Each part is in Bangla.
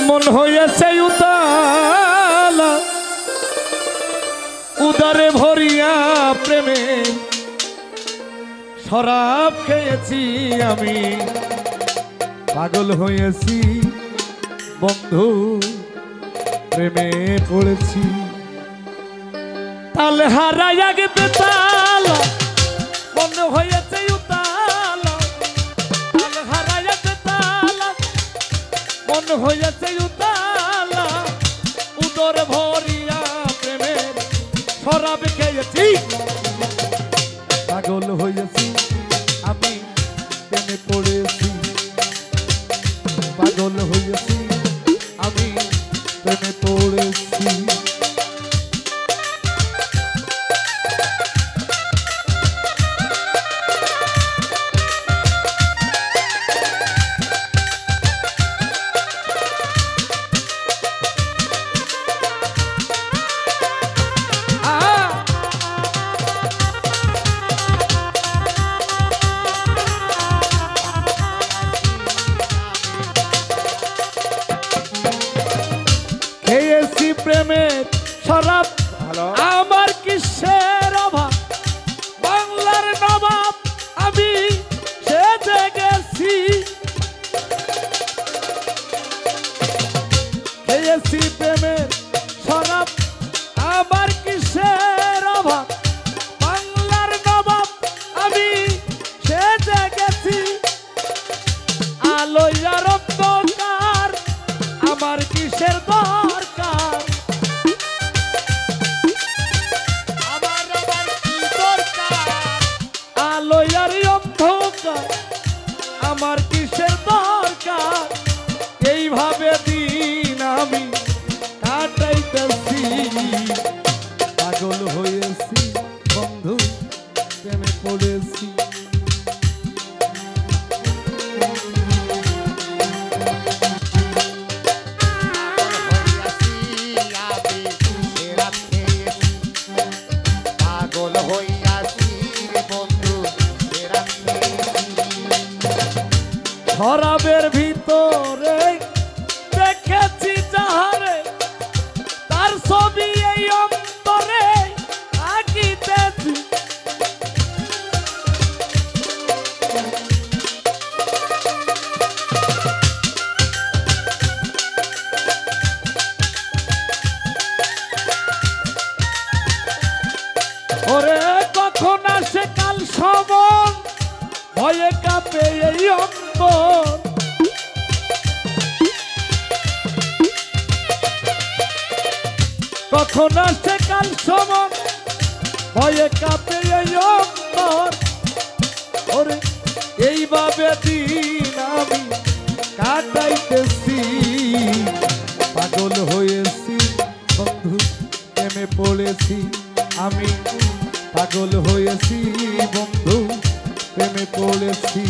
মন হয়েছে উতালা উদারে ভরিয়া প্রেমে শরাব খেয়েছি আমি পাগল হয়েছি বন্ধু প্রেমে পড়েছি তাল হারাইয়া গেতে তালা মন হয়েছে উতালা তাল হারাইয়া গেতে তালা মন হয়েছে উতালা উদর ভরিয়া প্রেমের শরাব খেয়েছি পাগল হয়েছি আমি প্রেমে পড়েছি পাগল হয়েছি আমি প্রেমে পড়েছি খেয়েছি প্রেমের শরাব আমার কিসের অভাব বাংলার নবাব আমি সেজে গেছি খেয়েছি প্রেমের শরাব আমার কিসের অভাব বাংলার নবাব আমি সেজে গেছি আলোয়ার অন্ধকার আমার কিসের দরকার আমার কি দরকার আলোয়ার অন্ধকার আমার কিসের দরকার এইভাবে দিন আমি কাটাইতেছি পাগল হয়েছি বন্ধু প্রেমে পড়েছি শরাবের ভিতরে দেখেছি যাহারে তার ছবি এই অন্তরে আঁকিতেছি ওরে কখন আসে কাল সমন ভয়ে কাঁপে এই অন্তর কখন আসে কাল সমন ভয়ে কাঁপে এই অন্তর ওরে এইভাবে দিন আমি কাটাইতেছি পাগল হয়েছি বন্ধু প্রেমে পড়েছি আমি পাগল হয়েছি বন্ধু প্রেমে পড়েছি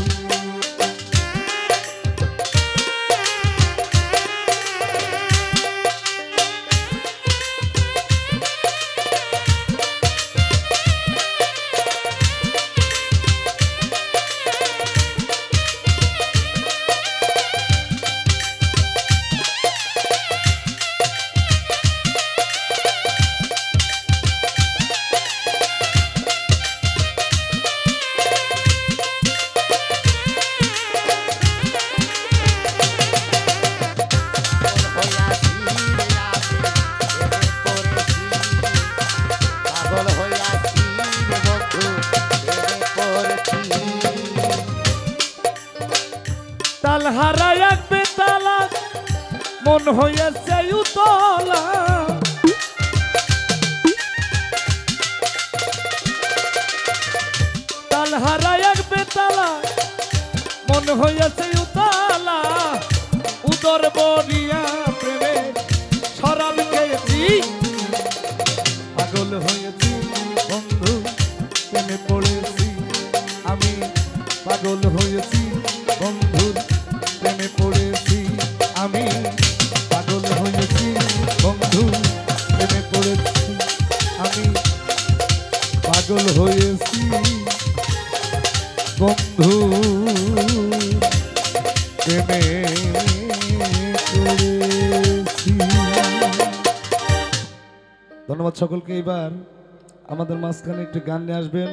তাল হারাইয়া বেতালা মন হয়েছে উতলা তাল হারাইয়া বেতালা মন হয়েছে উতলা উদর বলিয়া প্রেমে শরাব খেয়েছি পাগল হয়েছি বন্ধু প্রেমে পড়েছি আমি পাগল হয়েছি বন্ধুর প্রেমে পড়েছি আমি পাগল হয়েছি বন্ধু প্রেমে পড়েছি আমি পাগল হয়েছি বন্ধু প্রেমে পড়েছি। ধন্যবাদ সকলকে। এবার আমাদের মাঝখানে একটি গান নিয়ে আসবেন